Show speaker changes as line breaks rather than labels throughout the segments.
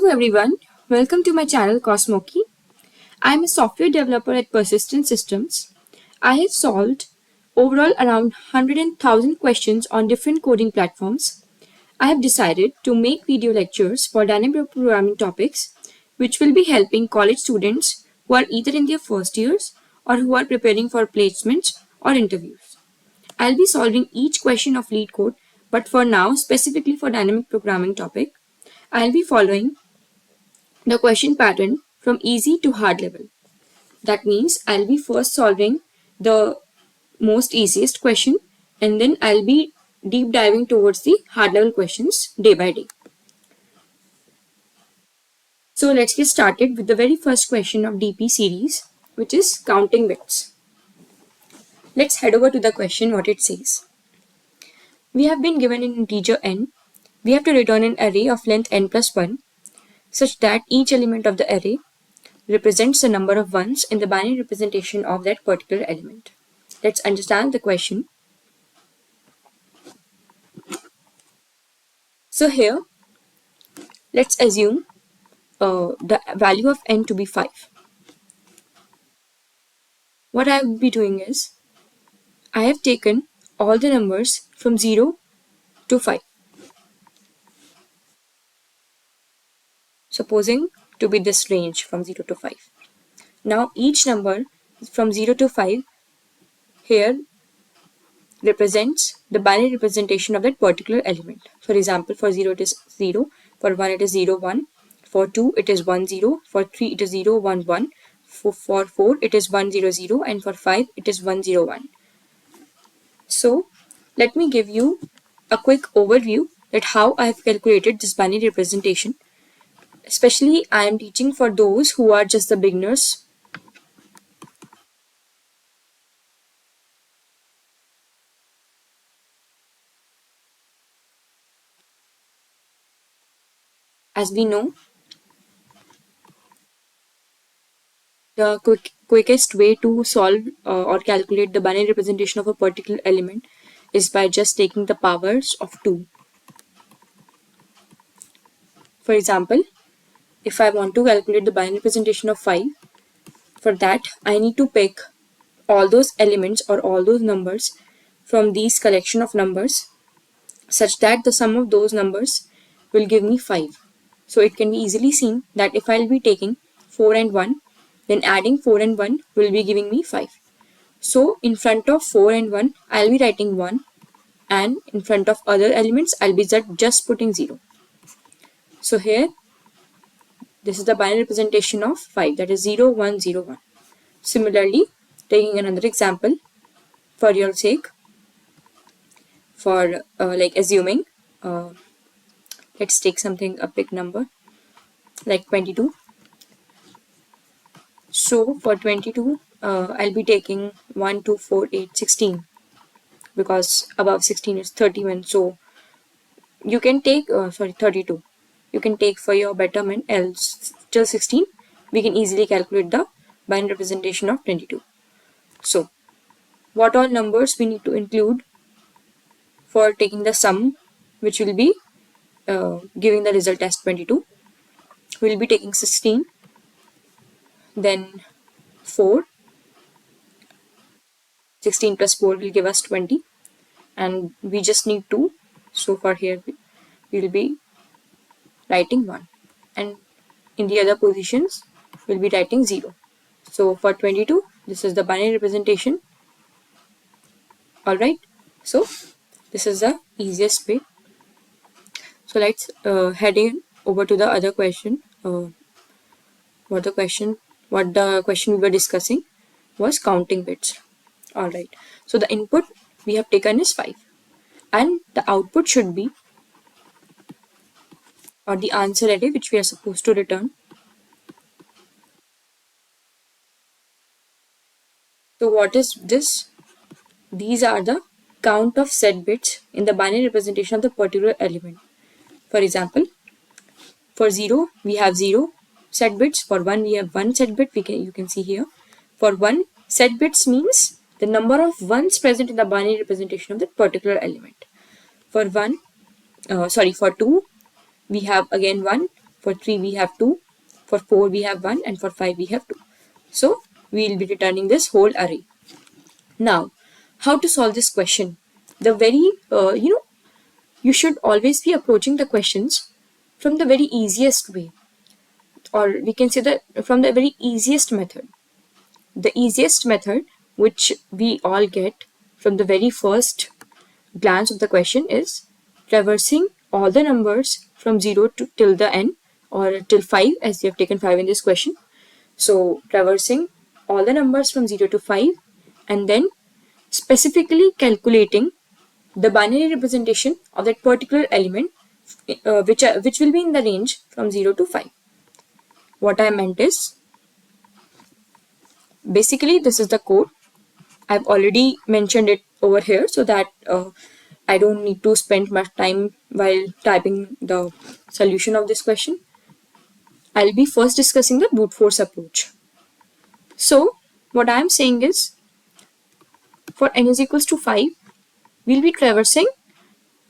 Hello everyone, welcome to my channel Cosmoki. I am a software developer at Persistent Systems. I have solved overall around 100,000 questions on different coding platforms. I have decided to make video lectures for dynamic programming topics which will be helping college students who are either in their first years or who are preparing for placements or interviews. I'll be solving each question of lead code, but for now, specifically for dynamic programming topic, I'll be following the question pattern from easy to hard level. That means I'll be first solving the most easiest question and then I'll be deep diving towards the hard level questions day by day. So let's get started with the very first question of DP series, which is counting bits. Let's head over to the question what it says. We have been given an integer n. We have to return an array of length n plus 1 such that each element of the array represents the number of ones in the binary representation of that particular element. Let's understand the question. So here, let's assume the value of n to be 5. What I will be doing is, I have taken all the numbers from 0 to 5. Supposing to be this range from 0 to 5. Now each number from 0 to 5 here represents the binary representation of that particular element. For example, for 0 it is 0, for 1 it is 0, 1, for 2 it is 1, 0, for 3 it is 0, 1, 1, for 4 it is 1, 0, 0, and for 5 it is 1, 0, 1. So let me give you a quick overview that how I have calculated this binary representation. Especially I am teaching for those who are just the beginners. As we know, the quickest way to solve or calculate the binary representation of a particular element is by just taking the powers of 2. For example, if I want to calculate the binary representation of 5, for that I need to pick all those elements or all those numbers from these collection of numbers such that the sum of those numbers will give me 5. So it can be easily seen that if I'll be taking 4 and 1, then adding 4 and 1 will be giving me 5. So in front of 4 and 1, I'll be writing 1, and in front of other elements, I'll be just putting 0. So here, this is the binary representation of 5, that is 0, 1, 0, 1. Similarly, taking another example for your sake, for like assuming, let's take something, a big number, like 22. So for 22, I'll be taking 1, 2, 4, 8, 16, because above 16 is 31. So you can take, 32. You can take for your betterment, else till 16, we can easily calculate the binary representation of 22. So what all numbers we need to include for taking the sum, which will be giving the result as 22. We'll be taking 16, then 4. 16 plus 4 will give us 20, and we just need 2. So for here, we will be writing 1, and in the other positions, we'll be writing 0. So for 22, this is the binary representation. Alright, so this is the easiest way. So let's head in over to the other question. What the question we were discussing was counting bits. Alright, so the input we have taken is 5, and the output should be, or the answer array which we are supposed to return. So what is this? These are the count of set bits in the binary representation of the particular element. For example, for 0 we have 0 set bits, for 1 we have 1 set bit, you can see here. For 1, set bits means the number of ones present in the binary representation of that particular element. For 2 we have again 1, for 3 we have 2, for 4 we have 1, and for 5 we have 2. So we will be returning this whole array. Now, how to solve this question? The very, you should always be approaching the questions from the very easiest way, or we can say that from the very easiest method. The easiest method, which we all get from the very first glance of the question, is traversing all the numbers from 0 to till the n, or till 5, as we have taken 5 in this question. So traversing all the numbers from 0 to 5, and then specifically calculating the binary representation of that particular element, which will be in the range from 0 to 5. What I meant is, basically this is the code. I've already mentioned it over here so that I don't need to spend much time while typing the solution of this question. I'll be first discussing the brute force approach. So what I'm saying is, for n is equals to 5, we'll be traversing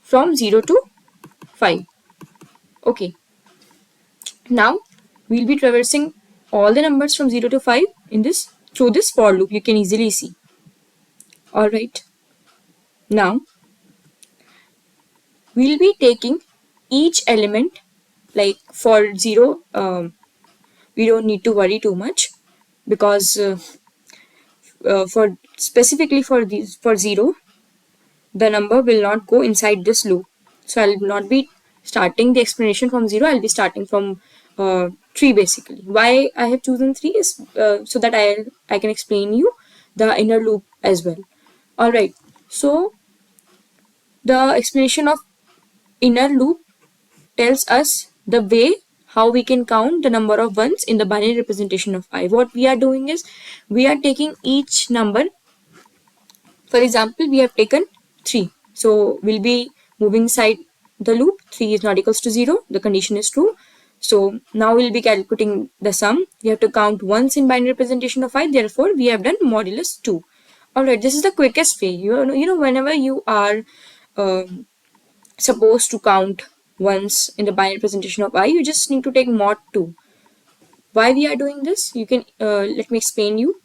from 0 to 5. Okay. Now we'll be traversing all the numbers from 0 to 5 in this through this for loop. You can easily see. Alright. Now we'll be taking each element, like for 0, we don't need to worry too much, because for specifically for 0, the number will not go inside this loop. So I'll not be starting the explanation from 0. I'll be starting from 3 basically. Why I have chosen 3 is so that I can explain you the inner loop as well. Alright, so the explanation of inner loop tells us the way how we can count the number of ones in the binary representation of I. What we are doing is, we are taking each number. For example, we have taken 3. So we'll be moving inside the loop. 3 is not equals to 0. The condition is true. So now we'll be calculating the sum. We have to count ones in binary representation of I. Therefore, we have done modulus 2. Alright, this is the quickest way. You know, whenever you are supposed to count ones in the binary representation of I, you just need to take mod 2. Why we are doing this? You can let me explain you.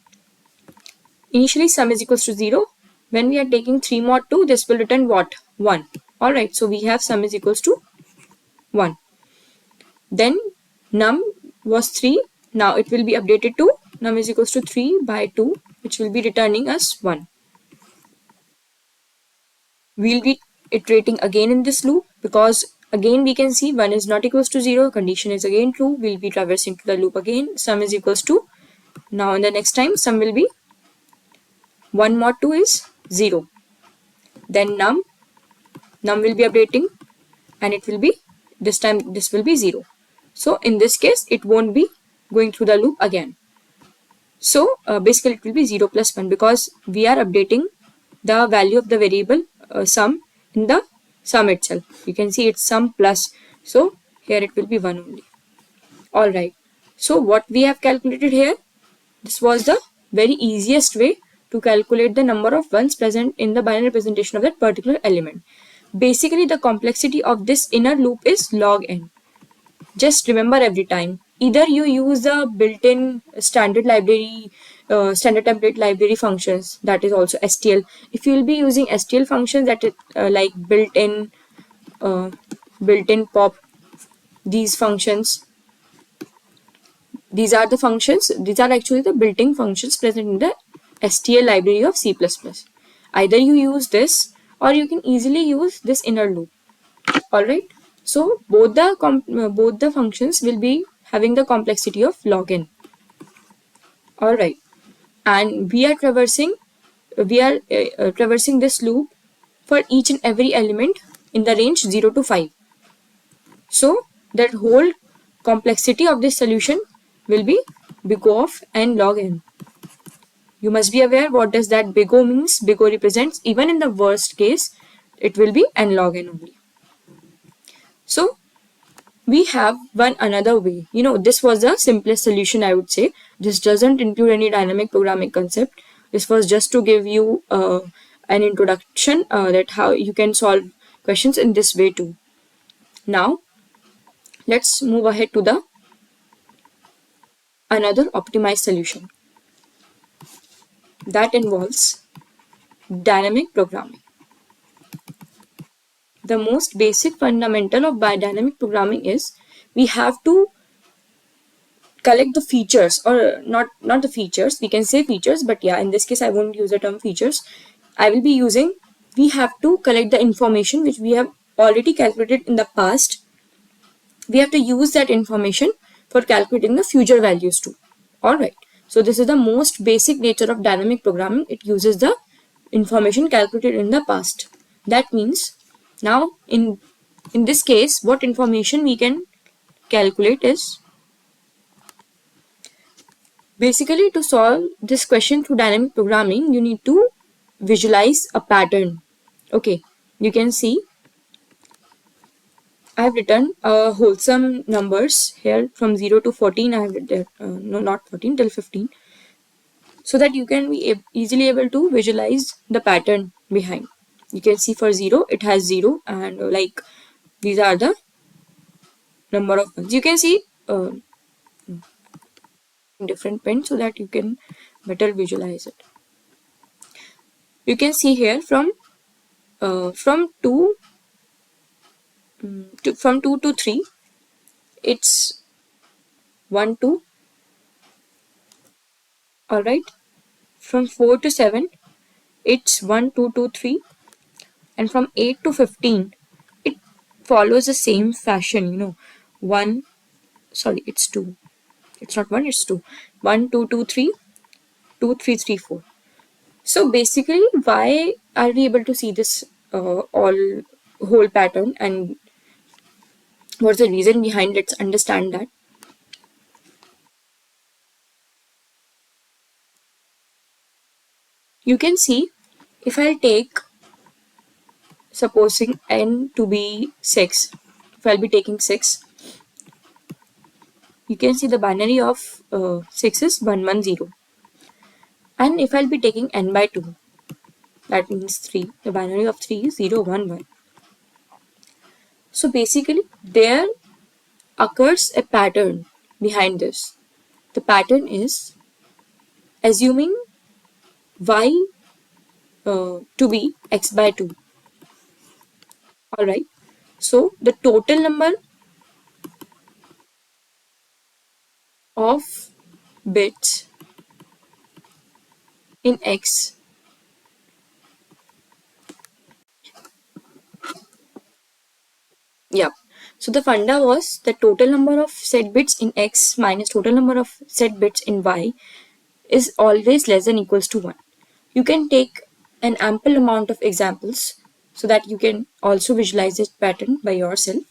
Initially, sum is equals to 0. When we are taking 3 mod 2, this will return what? 1. Alright, so we have sum is equals to 1. Then num was 3. Now it will be updated to num is equals to 3 by 2, which will be returning us 1. We'll be iterating again in this loop, because again we can see 1 is not equals to 0. Condition is again true. We'll be traversing to the loop again. Sum is equals to, now in the next time sum will be 1 mod 2 is 0. Then num will be updating, and it will be, this time this will be 0. So in this case it won't be going through the loop again. So basically it will be 0 plus 1, because we are updating the value of the variable sum in the sum itself. You can see it's sum plus, so here it will be 1 only. Alright, so what we have calculated here, this was the very easiest way to calculate the number of ones present in the binary representation of that particular element. Basically, the complexity of this inner loop is log n. Just remember every time, either you use the built-in standard library, standard template library functions, that is also STL. If you will be using STL functions, that is like built-in pop, these functions, these are the functions, these are actually the built-in functions present in the STL library of C++. Either you use this, or you can easily use this inner loop. Alright, so both the functions will be having the complexity of log n. Alright, and we are traversing this loop for each and every element in the range 0 to 5. So that whole complexity of this solution will be big O of n log n. You must be aware what does that big O means. Big O represents, even in the worst case, it will be n log n only. So we have one another way. This was the simplest solution, I would say. This doesn't include any dynamic programming concept. This was just to give you an introduction that how you can solve questions in this way too. Now, Let's move ahead to the another optimized solution that involves dynamic programming. The most basic fundamental of dynamic programming is we have to collect the features, or not the features, we can say features, but yeah, in this case I won't use the term features. I will be using, we have to collect the information which we have already calculated in the past. We have to use that information for calculating the future values too. All right, so this is the most basic nature of dynamic programming. It uses the information calculated in the past. That means now in this case, what information we can calculate is, basically, to solve this question through dynamic programming, you need to visualize a pattern. Okay, you can see I have written wholesome numbers here from 0 to 14. I have written, no, not 14, till 15, so that you can be easily able to visualize the pattern behind. You can see for 0, it has 0, and like these are the number of ones. You can see different pens so that you can better visualize it. You can see here from 2 from 2 to 3, it's 1 2. All right, from 4 to 7, it's 1 2 2 3, and from 8 to 15, it follows the same fashion, 1, sorry, it's 2, it's not 1, it's 2, 1 2 2 3, 2 3 3 4. So basically, why are we able to see this all whole pattern, and what's the reason behind? Let's understand that. You can see, if I'll take, supposing n to be 6, if I'll be taking 6, you can see the binary of 6 is 110. And if I'll be taking n by 2, that means 3, the binary of 3 is 011. So basically, there occurs a pattern behind this. The pattern is assuming y to be x by 2. Alright, so the total number of bits in x, yeah. So the funda was the total number of set bits in x minus total number of set bits in y is always less than equals to 1. You can take an ample amount of examples so that you can also visualize this pattern by yourself.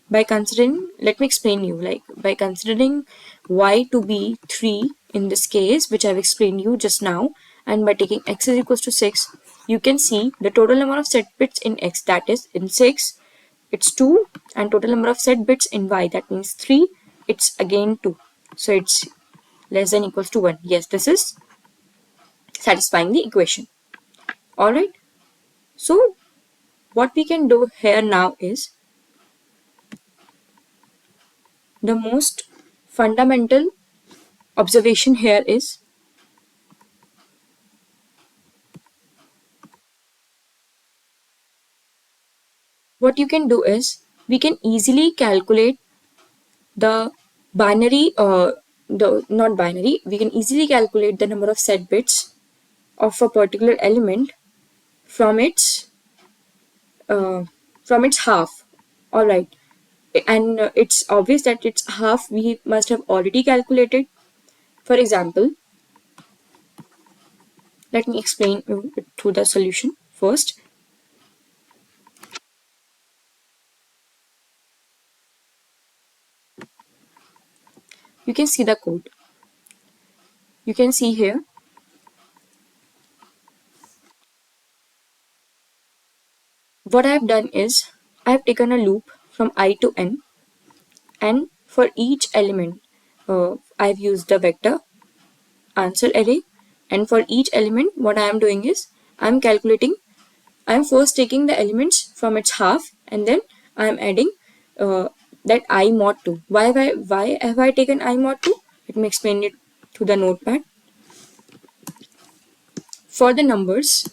By considering, let me explain you, like by considering y to be 3 in this case, which I've explained you just now, and by taking x is equals to 6, you can see the total number of set bits in x, that is in 6, it's 2, and total number of set bits in y, that means 3, it's again 2. So it's less than equals to 1. Yes, this is satisfying the equation. Alright, so what we can do here now is, the most fundamental observation here is, what you can do is, we can easily calculate the binary, not binary, we can easily calculate the number of set bits of a particular element from its half. Alright, and it's obvious that its half we must have already calculated. For example, let me explain you through the solution first. You can see the code. You can see here, what I have done is, I have taken a loop from I to n, and for each element I have used the vector answer array, and for each element what I am doing is, I am first taking the elements from its half, and then I am adding that I mod 2. Why have I taken I mod 2? Let me explain it to the notepad. For the numbers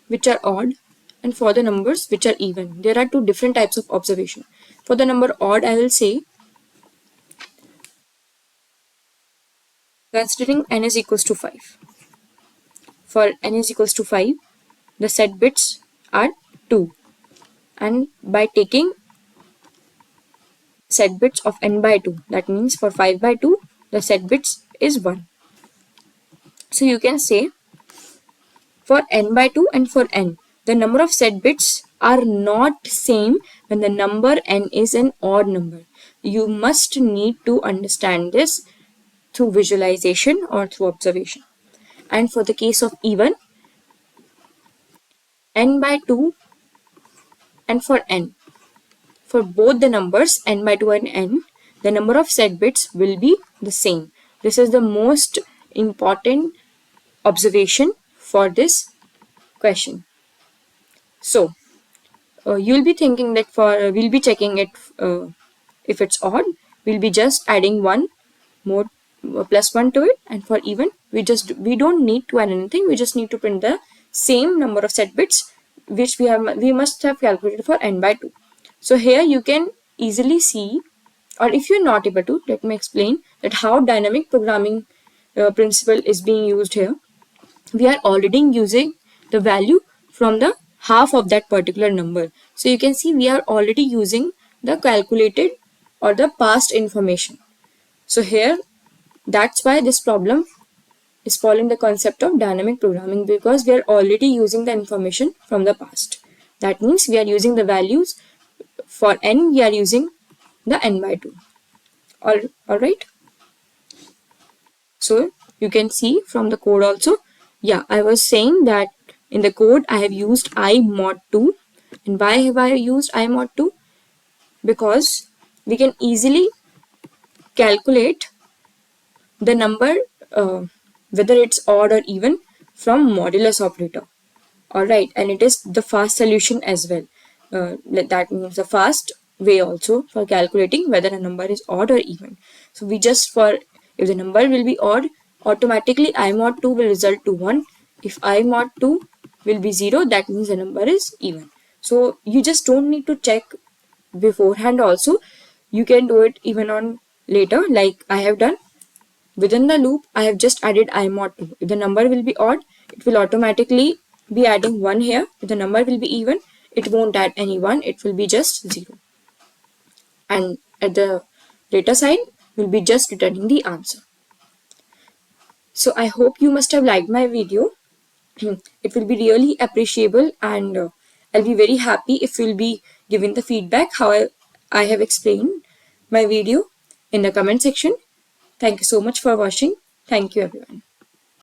which are odd and for the numbers which are even, there are two different types of observation. For the number odd, I will say, considering n is equals to 5. For n is equals to 5, the set bits are 2. And by taking set bits of n by 2, that means for 5 by 2, the set bits is 1. So you can say for n by 2 and for n, the number of set bits are not same when the number n is an odd number. You must need to understand this through visualization or through observation. And for the case of even, n by 2 and for n, for both the numbers n by 2 and n, the number of set bits will be the same. This is the most important observation for this question. So, you'll be thinking that we'll be checking it if it's odd, we'll be just adding one more plus one to it, and for even we don't need to add anything. We just need to print the same number of set bits which we must have calculated for n by 2. So here you can easily see, or if you're not able to, let me explain that how dynamic programming principle is being used here. We are already using the value from the half of that particular number. So you can see we are already using the calculated or the past information. So here, that's why this problem is following the concept of dynamic programming, because we are already using the information from the past. That means we are using the values for n, we are using the n by 2. Alright. So you can see from the code also. Yeah, I was saying that in the code I have used I mod 2. And why have I used I mod 2? Because we can easily calculate the number whether it's odd or even from modulus operator. Alright, and it is the fast solution as well. That means the fast way also for calculating whether a number is odd or even. So we just if the number will be odd, automatically I mod 2 will result to 1. If I mod 2 will be 0, that means the number is even. So you just don't need to check beforehand also. You can do it even on later, like I have done. Within the loop, I have just added I mod 2. If the number will be odd, it will automatically be adding 1 here. If the number will be even, it won't add any 1. It will be just 0. And at the later side, we'll be just returning the answer. So I hope you must have liked my video. It will be really appreciable, and I'll be very happy if you'll be giving the feedback how I have explained my video in the comment section. Thank you so much for watching. Thank you everyone.